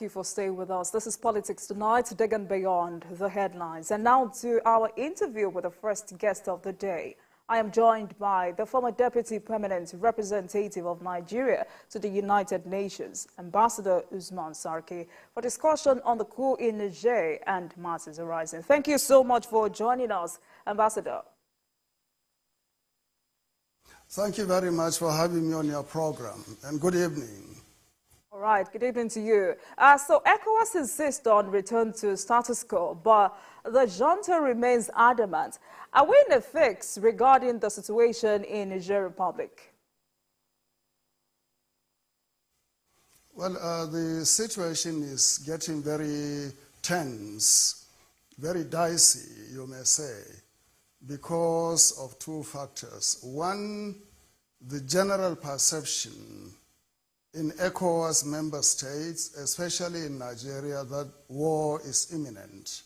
you for staying with us. This is Politics Tonight, digging beyond the headlines. And now to our interview with the first guest of the day. I am joined by the former Deputy Permanent Representative of Nigeria to the United Nations, Ambassador Usman Sarki, for discussion on the coup in Niger and matters arising. Thank you so much for joining us, Ambassador. Thank you very much for having me on your program, and good evening. All right, good evening to you. So ECOWAS insists on return to status quo, but the junta remains adamant. Are we in a fix regarding the situation in Niger Republic? Well, the situation is getting very tense, very dicey, you may say, because of two factors. One, the general perception in ECOWAS member states, especially in Nigeria, that war is imminent.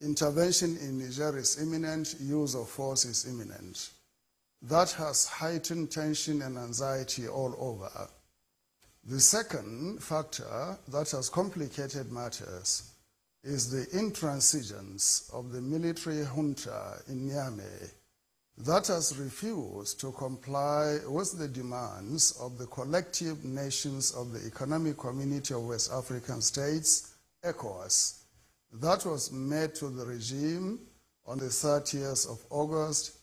Intervention in Niger is imminent, use of force is imminent. That has heightened tension and anxiety all over. The second factor that has complicated matters is the intransigence of the military junta in Niamey that has refused to comply with the demands of the collective nations of the Economic Community of West African States, ECOWAS. That was made to the regime on the 30th of August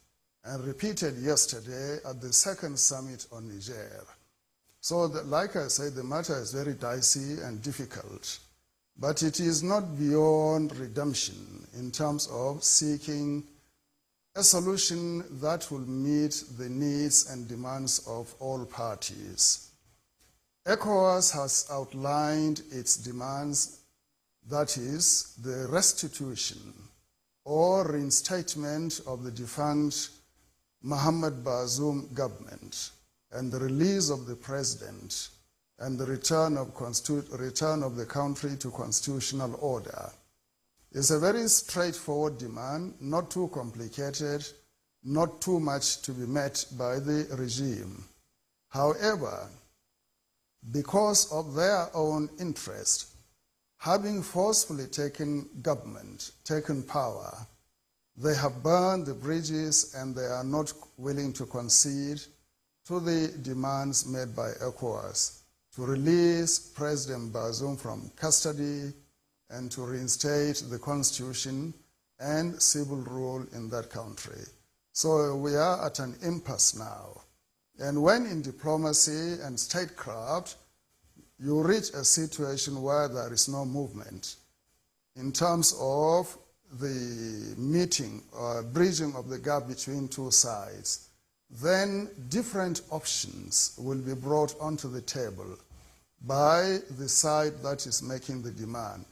and repeated yesterday at the second summit on Niger. So, like I said, the matter is very dicey and difficult, but it is not beyond redemption in terms of seeking a solution that will meet the needs and demands of all parties. ECOWAS has outlined its demands, that is, the restitution or reinstatement of the defunct Mohamed Bazoum government and the release of the president and the return of the country to constitutional order. It's a very straightforward demand, not too complicated, not too much to be met by the regime. However, because of their own interest, having forcefully taken government, taken power, they have burned the bridges and they are not willing to concede to the demands made by ECOWAS to release President Bazoum from custody and to reinstate the constitution and civil rule in that country. So we are at an impasse now. And when in diplomacy and statecraft, you reach a situation where there is no movement in terms of the meeting or bridging of the gap between two sides, then different options will be brought onto the table by the side that is making the demand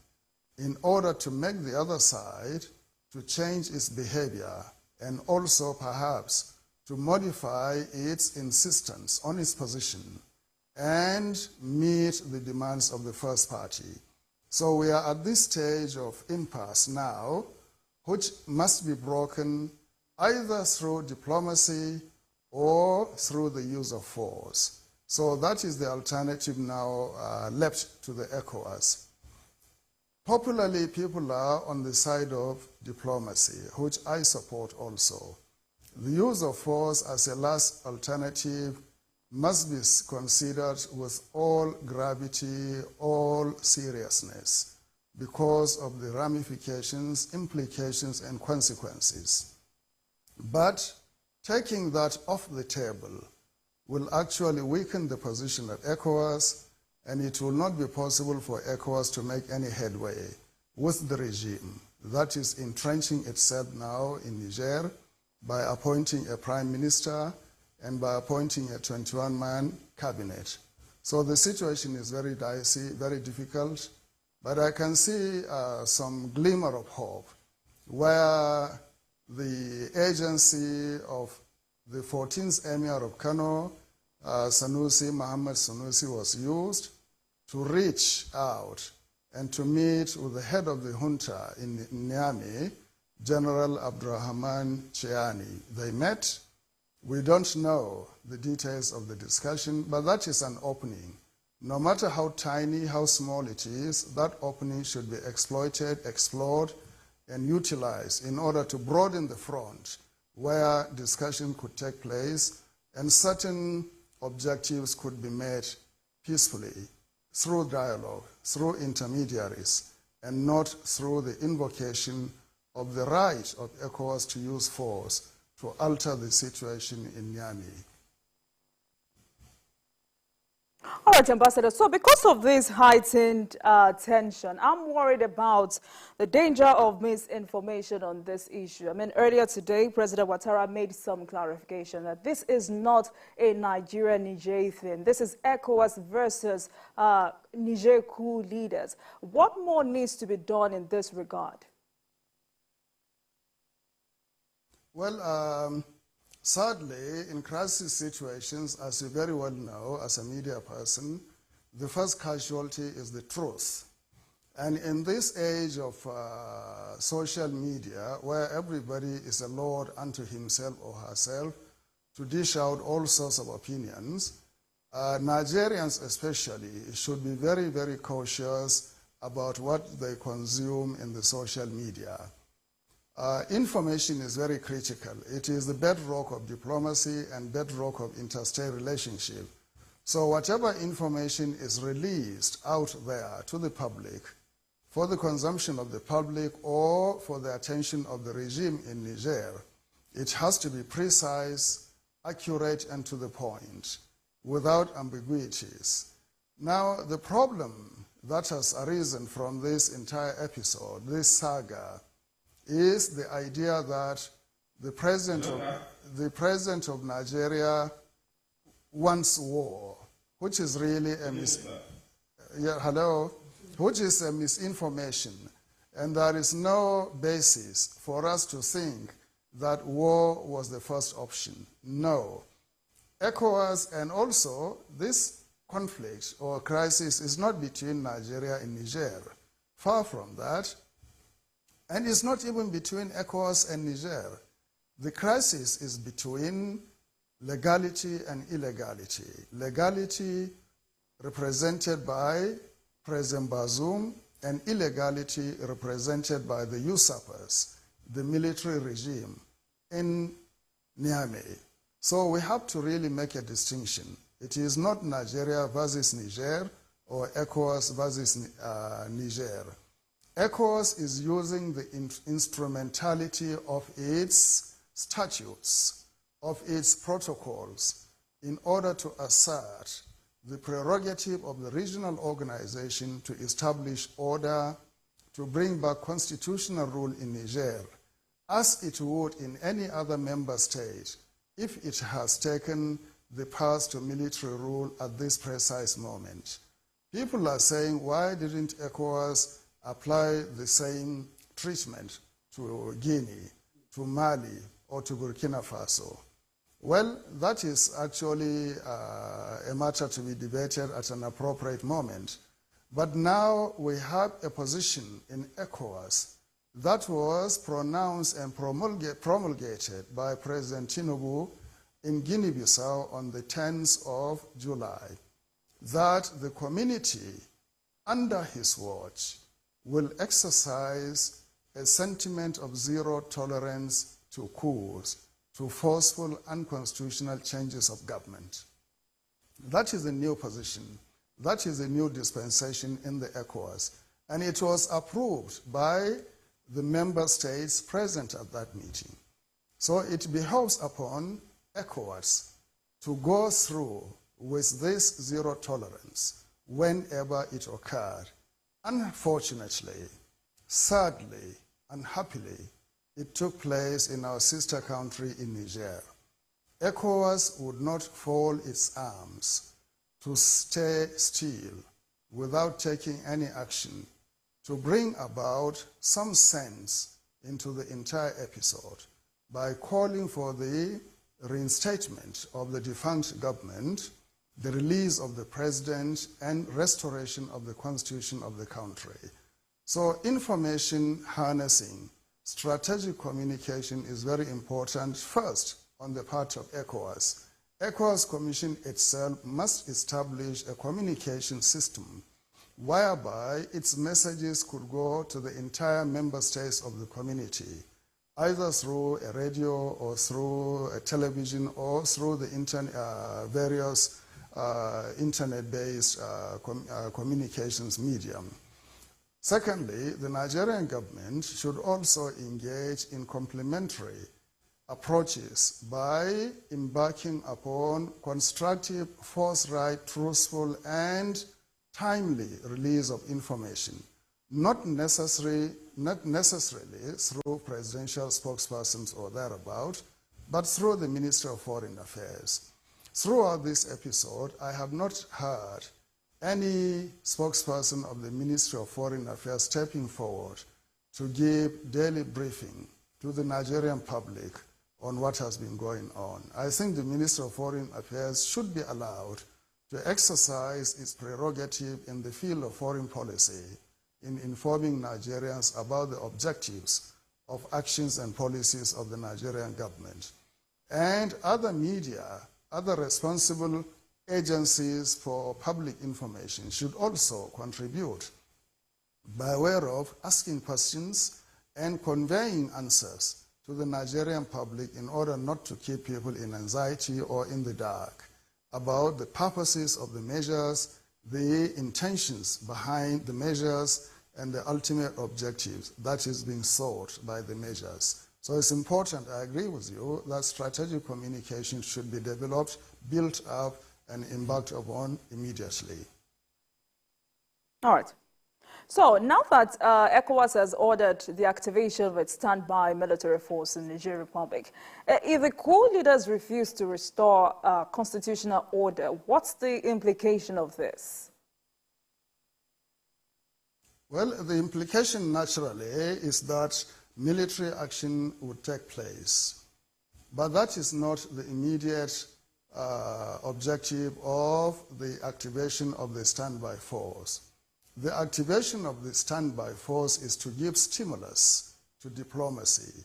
in order to make the other side to change its behavior and also perhaps to modify its insistence on its position and meet the demands of the first party. So we are at this stage of impasse now, which must be broken either through diplomacy or through the use of force. So that is the alternative now left to the ECOWAS. Popularly, people are on the side of diplomacy, which I support also. The use of force as a last alternative must be considered with all gravity, all seriousness, because of the ramifications, implications, and consequences. But taking that off the table will actually weaken the position of ECOWAS, and it will not be possible for ECOWAS to make any headway with the regime that is entrenching itself now in Niger by appointing a prime minister and by appointing a 21-man cabinet. So the situation is very dicey, very difficult, but I can see some glimmer of hope where the agency of the 14th Emir of Kano, Mohammed Sanusi, was used to reach out and to meet with the head of the junta in Niamey, General Abdurrahman Chiani. They met. We don't know the details of the discussion, but that is an opening. No matter how tiny, how small it is, that opening should be exploited, explored, and utilized in order to broaden the front where discussion could take place and certain objectives could be met peacefully through dialogue, through intermediaries, and not through the invocation of the right of ECOWAS to use force to alter the situation in Niamey. All right, Ambassador. So because of this heightened tension, I'm worried about the danger of misinformation on this issue. I mean, earlier today, President Ouattara made some clarification that this is not a Niger thing. This is ECOWAS versus Niger coup leaders. What more needs to be done in this regard? Well, sadly, in crisis situations, as you very well know, as a media person, the first casualty is the truth. And in this age of social media, where everybody is a lord unto himself or herself to dish out all sorts of opinions, Nigerians especially should be very, very cautious about what they consume in the social media. Information is very critical. It is the bedrock of diplomacy and bedrock of interstate relationship. So whatever information is released out there to the public, for the consumption of the public or for the attention of the regime in Niger, it has to be precise, accurate, and to the point, without ambiguities. Now, the problem that has arisen from this entire episode, this saga, is the idea that the president of Nigeria wants war, which is really a which is a misinformation, and there is no basis for us to think that war was the first option. No. ECOWAS, and also this conflict or crisis is not between Nigeria and Niger. Far from that. And it's not even between ECOWAS and Niger. The crisis is between legality and illegality. Legality represented by President Bazoum and illegality represented by the usurpers, the military regime in Niamey. So we have to really make a distinction. It is not Nigeria versus Niger or ECOWAS versus Niger. ECOWAS is using the instrumentality of its statutes, of its protocols, in order to assert the prerogative of the regional organization to establish order, to bring back constitutional rule in Niger, as it would in any other member state if it has taken the path to military rule at this precise moment. People are saying, why didn't ECOWAS apply the same treatment to Guinea, to Mali, or to Burkina Faso? Well, that is actually a matter to be debated at an appropriate moment. But now we have a position in ECOWAS that was pronounced and promulgated by President Tinubu in Guinea-Bissau on the 10th of July, that the community under his watch will exercise a sentiment of zero tolerance to coups, to forceful unconstitutional changes of government. That is a new position. That is a new dispensation in the ECOWAS. And it was approved by the member states present at that meeting. So it behoves upon ECOWAS to go through with this zero tolerance whenever it occurred. Unfortunately, sadly, unhappily, it took place in our sister country in Niger. ECOWAS would not fold its arms to stay still without taking any action to bring about some sense into the entire episode by calling for the reinstatement of the defunct government, the release of the president, and restoration of the constitution of the country. So information harnessing, strategic communication is very important, first on the part of ECOWAS, ECOWAS Commission itself must establish a communication system whereby its messages could go to the entire member states of the community, either through a radio or through a television or through the various internet-based communications medium. Secondly, the Nigerian government should also engage in complementary approaches by embarking upon constructive, forthright, truthful, and timely release of information, not necessarily through presidential spokespersons or thereabout, but through the Ministry of Foreign Affairs. Throughout this episode, I have not heard any spokesperson of the Ministry of Foreign Affairs stepping forward to give daily briefing to the Nigerian public on what has been going on. I think the Ministry of Foreign Affairs should be allowed to exercise its prerogative in the field of foreign policy in informing Nigerians about the objectives of actions and policies of the Nigerian government. And other media, other responsible agencies for public information should also contribute by way of asking questions and conveying answers to the Nigerian public in order not to keep people in anxiety or in the dark about the purposes of the measures, the intentions behind the measures, and the ultimate objectives that is being sought by the measures. So it's important, I agree with you, that strategic communication should be developed, built up, and embarked upon immediately. All right. So now that ECOWAS has ordered the activation of its standby military force in the Niger Republic, if the coup leaders refuse to restore constitutional order, what's the implication of this? Well, the implication naturally is that military action would take place. But that is not the immediate objective of the activation of the standby force. The activation of the standby force is to give stimulus to diplomacy,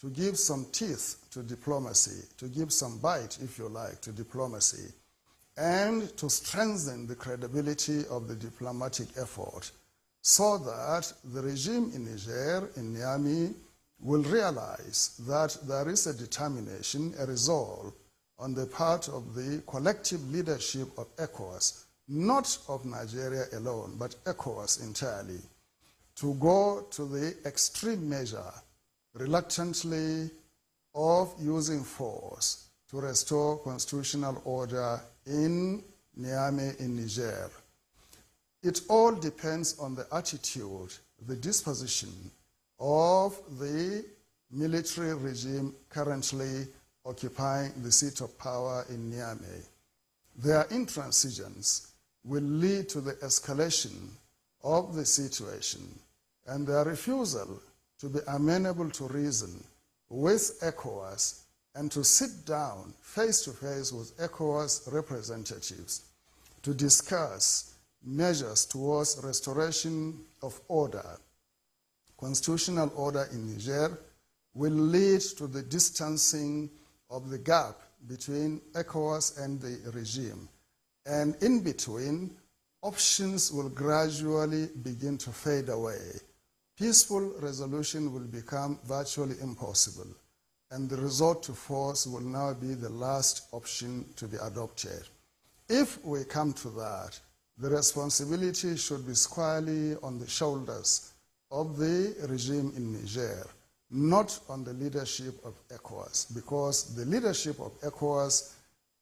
to give some teeth to diplomacy, to give some bite, if you like, to diplomacy, and to strengthen the credibility of the diplomatic effort so that the regime in Niger, in Niamey, will realize that there is a determination, a resolve on the part of the collective leadership of ECOWAS, not of Nigeria alone, but ECOWAS entirely, to go to the extreme measure, reluctantly, of using force to restore constitutional order in Niamey, in Niger. It all depends on the attitude, the disposition of the military regime currently occupying the seat of power in Niamey. Their intransigence will lead to the escalation of the situation, and their refusal to be amenable to reason with ECOWAS and to sit down face-to-face with ECOWAS representatives to discuss measures towards restoration of order, constitutional order in Niger, will lead to the distancing of the gap between ECOWAS and the regime. And in between, options will gradually begin to fade away. Peaceful resolution will become virtually impossible, and the resort to force will now be the last option to be adopted. If we come to that, the responsibility should be squarely on the shoulders of the regime in Niger, not on the leadership of ECOWAS, because the leadership of ECOWAS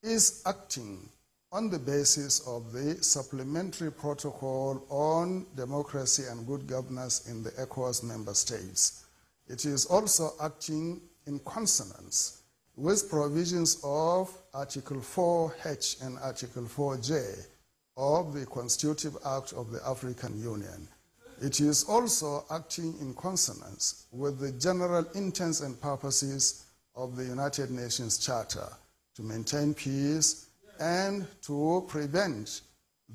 is acting on the basis of the supplementary protocol on democracy and good governance in the ECOWAS member states. It is also acting in consonance with provisions of Article 4H and Article 4J of the Constitutive Act of the African Union. It is also acting in consonance with the general intents and purposes of the United Nations Charter to maintain peace and to prevent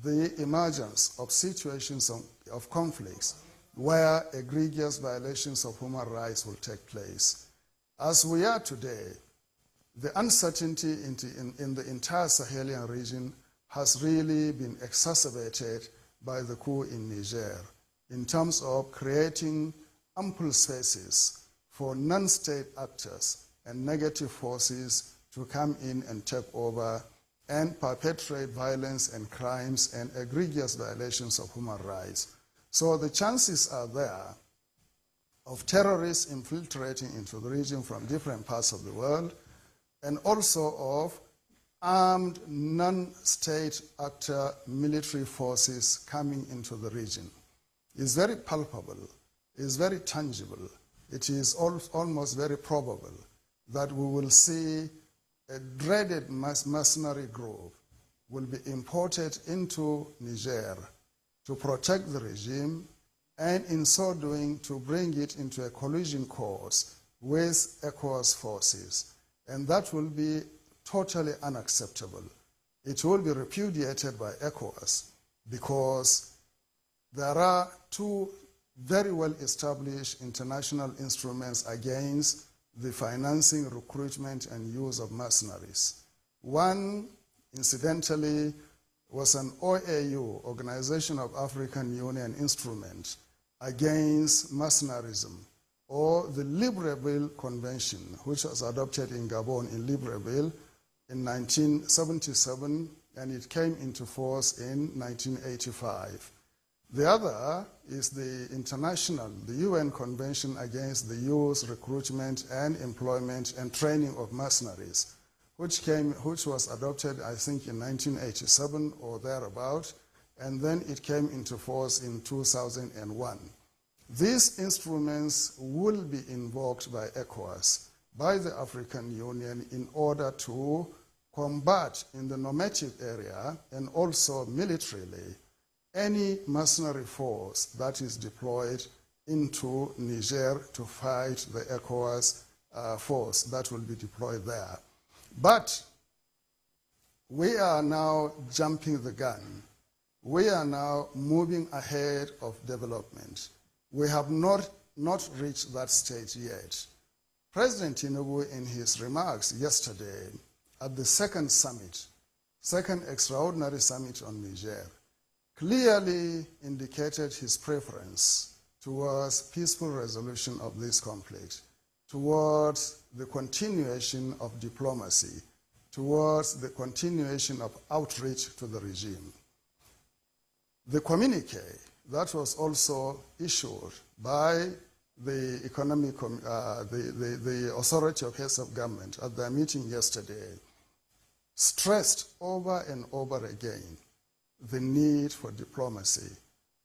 the emergence of situations of conflicts where egregious violations of human rights will take place. As we are today, the uncertainty in the entire Sahelian region has really been exacerbated by the coup in Niger in terms of creating ample spaces for non-state actors and negative forces to come in and take over and perpetrate violence and crimes and egregious violations of human rights. So the chances are there of terrorists infiltrating into the region from different parts of the world, and also of armed non-state actor military forces coming into the region. It's very palpable, it's very tangible. It is almost very probable that we will see a dreaded mercenary group will be imported into Niger to protect the regime, and in so doing to bring it into a collision course with ECOWAS forces. And that will be totally unacceptable. It will be repudiated by ECOWAS because there are two very well-established international instruments against the financing, recruitment, and use of mercenaries. One, incidentally, was an OAU, Organization of African Union instrument against mercenarism, or the Libreville Convention, which was adopted in Gabon in Libreville in 1977, and it came into force in 1985. The other is the UN Convention against the use, recruitment, and employment and training of mercenaries, which was adopted, I think, in 1987 or thereabout, and then it came into force in 2001. These instruments will be invoked by ECOWAS, by the African Union, in order to combat in the normative area and also militarily any mercenary force that is deployed into Niger to fight the ECOWAS force that will be deployed there. But we are now jumping the gun. We are now moving ahead of development. We have not reached that stage yet. President Tinubu, in his remarks yesterday at the second extraordinary summit on Niger, clearly indicated his preference towards peaceful resolution of this conflict, towards the continuation of diplomacy, towards the continuation of outreach to the regime. The communique that was also issued by the the Authority of Heads of Government at their meeting yesterday stressed over and over again the need for diplomacy,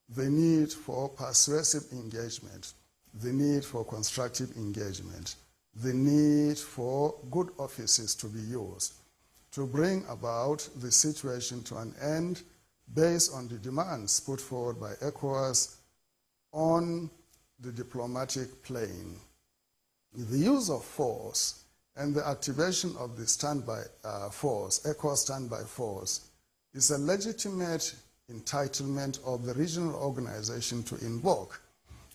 the need for persuasive engagement, the need for constructive engagement, the need for good offices to be used to bring about the situation to an end based on the demands put forward by ECOWAS on the diplomatic plane. The use of force and the activation of the standby force, ECOWAS standby force, is a legitimate entitlement of the regional organization to invoke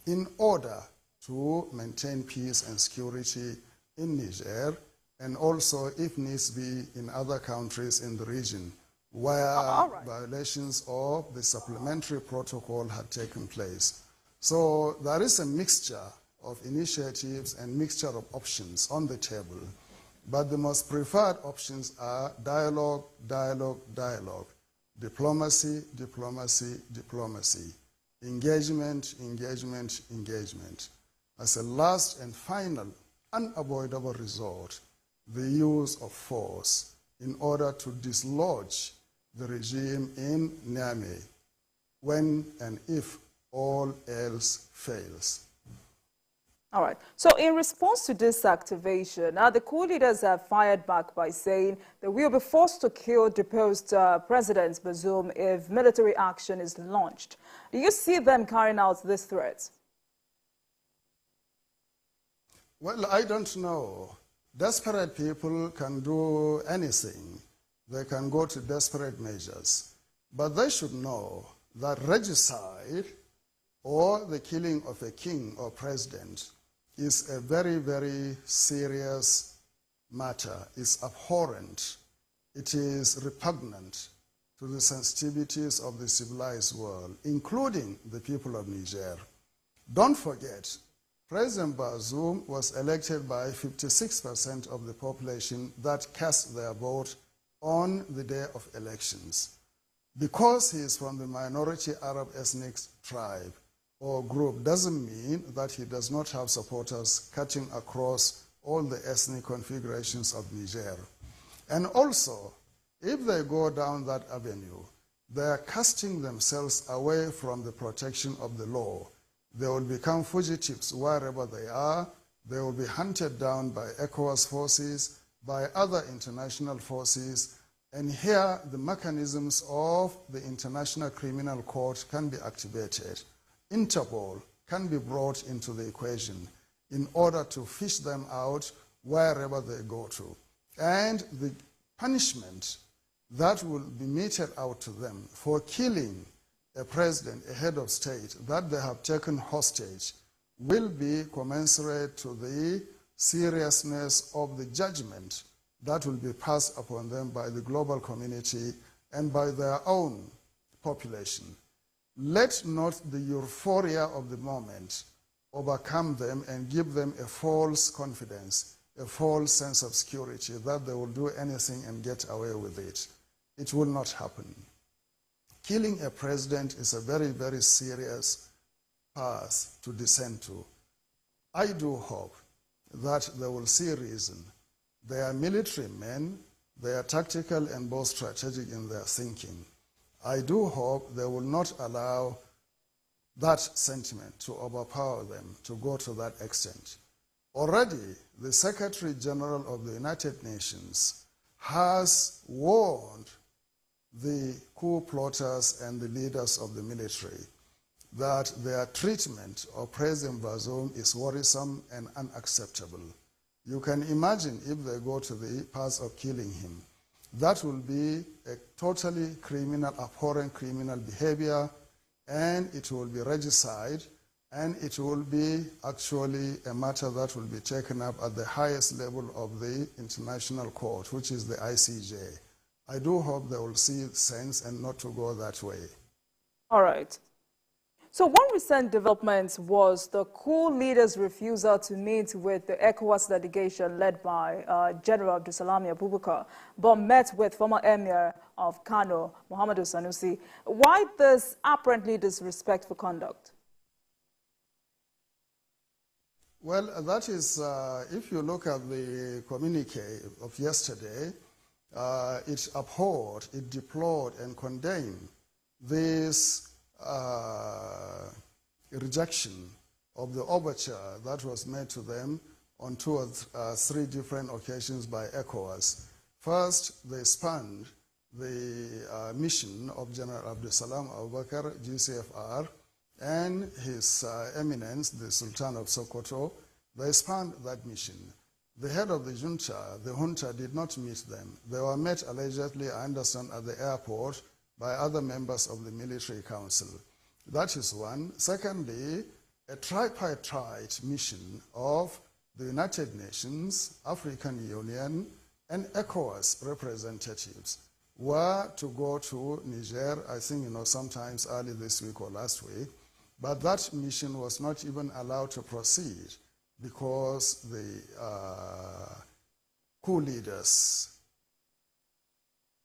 in order to maintain peace and security in Niger, and also, if needs be, in other countries in the region where violations of the supplementary protocol had taken place. So there is a mixture of initiatives and mixture of options on the table, but the most preferred options are dialogue, dialogue, dialogue, diplomacy, diplomacy, diplomacy, engagement, engagement, engagement. As a last and final, unavoidable resort, the use of force in order to dislodge the regime in Niamey when and if all else fails. All right. So in response to this activation, the coup leaders have fired back by saying they will be forced to kill deposed President Bazoum if military action is launched. Do you see them carrying out this threat? Well, I don't know. Desperate people can do anything. They can go to desperate measures. But they should know that regicide or the killing of a king or president is a very, very serious matter is abhorrent. It is repugnant to the sensitivities of the civilized world, including the people of Niger. Don't forget, President Bazoum was elected by 56% of the population that cast their vote on the day of elections. Because he is from the minority Arab ethnic tribe or group doesn't mean that he does not have supporters cutting across all the ethnic configurations of Niger. And also, if they go down that avenue, they are casting themselves away from the protection of the law. They will become fugitives wherever they are. They will be hunted down by ECOWAS forces, by other international forces, and here the mechanisms of the International Criminal Court can be activated. Interpol can be brought into the equation in order to fish them out wherever they go to. And the punishment that will be meted out to them for killing a president, a head of state, that they have taken hostage will be commensurate to the seriousness of the judgment that will be passed upon them by the global community and by their own population. Let not the euphoria of the moment overcome them and give them a false confidence, a false sense of security that they will do anything and get away with it. It will not happen. Killing a president is a very, very serious path to descend to. I do hope that they will see reason. They are military men, they are tactical and both strategic in their thinking. I do hope they will not allow that sentiment to overpower them to go to that extent. Already, the Secretary General of the United Nations has warned the coup plotters and the leaders of the military that their treatment of President Bazoum is worrisome and unacceptable. You can imagine if they go to the path of killing him. That will be a totally criminal, abhorrent criminal behavior, and it will be regicide, and it will be actually a matter that will be taken up at the highest level of the International Court, which is the ICJ. I do hope they will see sense and not to go that way. All right. So one recent development was the coup leader's refusal to meet with the ECOWAS delegation led by General Abdulsalami Abubakar, but met with former Emir of Kano, Muhammadu Sanusi. Why this apparently disrespectful conduct? Well, that is, if you look at the communique of yesterday, it abhorred, it deplored and condemned this rejection of the overture that was made to them on 2 or 3 different occasions by ECOWAS. First, they spanned the mission of General Abdulsalam Abubakar, GCFR, and His Eminence, the Sultan of Sokoto. They spanned that mission. The head of the junta did not meet them. They were met allegedly, I understand, at the airport by other members of the military council. That is one. Secondly, a tripartite mission of the United Nations, African Union, and ECOWAS representatives were to go to Niger, I think, sometimes early this week or last week, but that mission was not even allowed to proceed because the coup leaders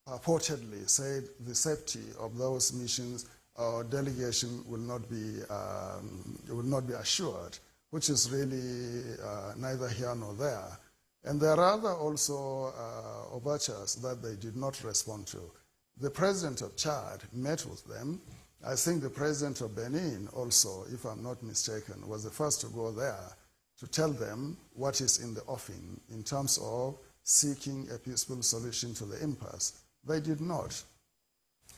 purportedly said the safety of those missions or delegation will not be assured, which is really neither here nor there. And there are other also overtures that they did not respond to. The president of Chad met with them. I think the president of Benin also, if I'm not mistaken, was the first to go there to tell them what is in the offing in terms of seeking a peaceful solution to the impasse. They did not.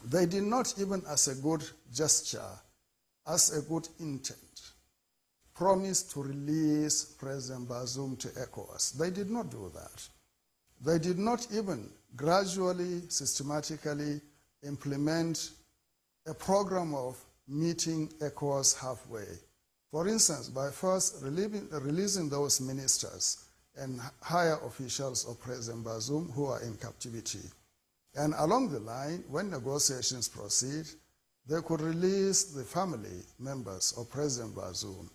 They did not even as a good gesture, as a good intent, promise to release President Bazoum to ECOWAS. They did not do that. They did not even gradually, systematically implement a program of meeting ECOWAS halfway. For instance, by first releasing those ministers and higher officials of President Bazoum who are in captivity. And along the line, when negotiations proceed, they could release the family members of President Bazoum.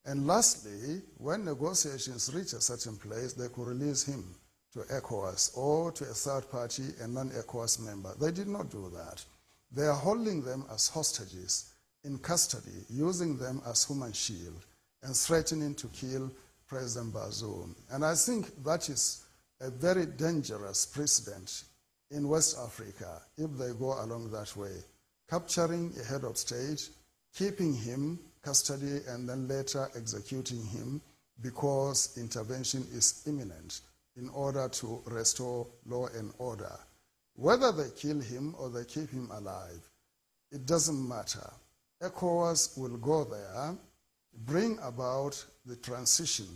And lastly, when negotiations reach a certain place, they could release him to ECOWAS or to a third party, a non-ECOWAS member. They did not do that. They are holding them as hostages in custody, using them as human shield, and threatening to kill President Bazoum. And I think that is a very dangerous precedent in West Africa if they go along that way, capturing a head of state, keeping him custody, and then later executing him because intervention is imminent in order to restore law and order. Whether they kill him or they keep him alive, it doesn't matter. ECOWAS will go there, bring about the transition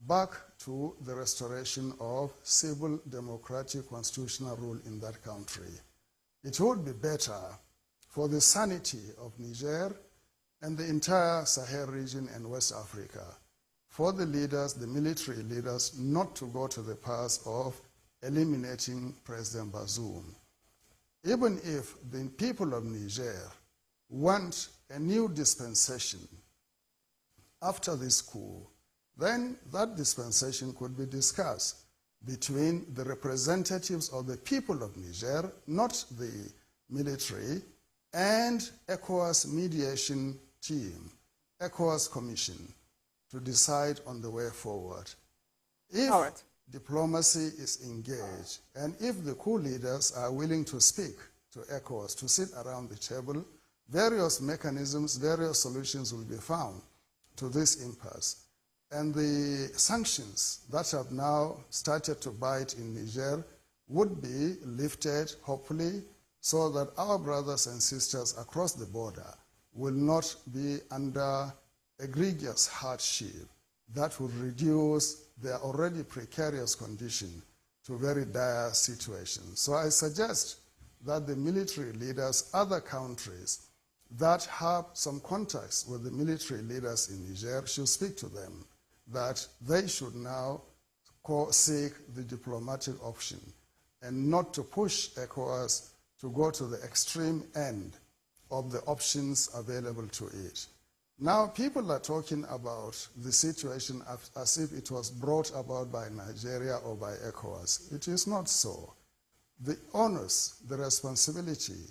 back to the restoration of civil, democratic, constitutional rule in that country. It would be better for the sanity of Niger and the entire Sahel region and West Africa, for the leaders, the military leaders, not to go to the path of eliminating President Bazoum. Even if the people of Niger want a new dispensation after this coup, then that dispensation could be discussed between the representatives of the people of Niger, not the military, and ECOWAS mediation team, ECOWAS commission, to decide on the way forward. If diplomacy is engaged, and if the coup leaders are willing to speak to ECOWAS, to sit around the table, various mechanisms, various solutions will be found to this impasse. And the sanctions that have now started to bite in Niger would be lifted, hopefully, so that our brothers and sisters across the border will not be under egregious hardship that would reduce their already precarious condition to very dire situations. So I suggest that the military leaders, other countries that have some contacts with the military leaders in Niger should speak to them, that they should now seek the diplomatic option and not to push ECOWAS to go to the extreme end of the options available to it. Now, people are talking about the situation as if it was brought about by Nigeria or by ECOWAS. It is not so. The onus, the responsibility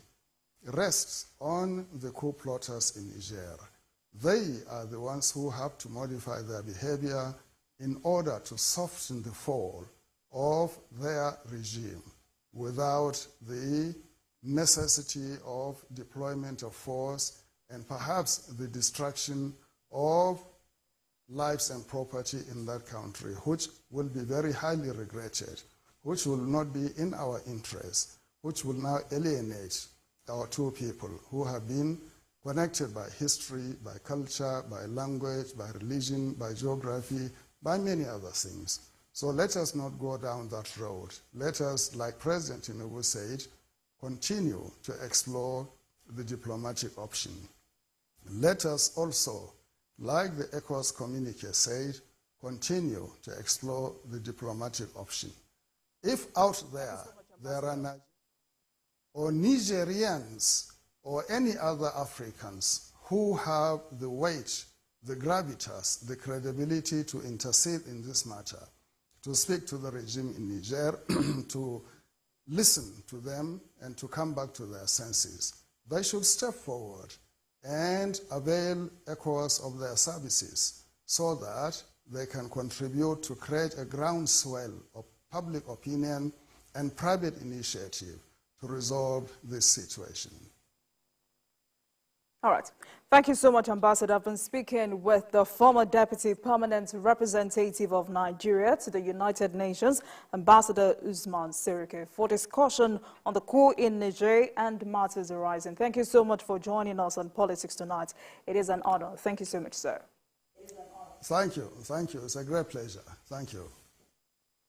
rests on the coup plotters in Niger. They are the ones who have to modify their behavior in order to soften the fall of their regime without the necessity of deployment of force and perhaps the destruction of lives and property in that country, which will be very highly regretted, which will not be in our interest, which will now alienate our two people who have been connected by history, by culture, by language, by religion, by geography, by many other things. So let us not go down that road. Let us, like President Tinubu said, continue to explore the diplomatic option. Let us also, like the ECOWAS communique said, continue to explore the diplomatic option. If out there, there are or Nigerians or any other Africans who have the weight, the gravitas, the credibility to intercede in this matter, to speak to the regime in Niger, to listen to them and to come back to their senses, they should step forward and avail ECOWAS of their services so that they can contribute to create a groundswell of public opinion and private initiative to resolve this situation. All right. Thank you so much, Ambassador. I've been speaking with the former Deputy Permanent Representative of Nigeria to the United Nations, Ambassador Usman Sirike, for discussion on the coup in Niger and matters arising. Thank you so much for joining us on Politics Tonight. It is an honor. Thank you so much, sir. Thank you. Thank you. It's a great pleasure. Thank you.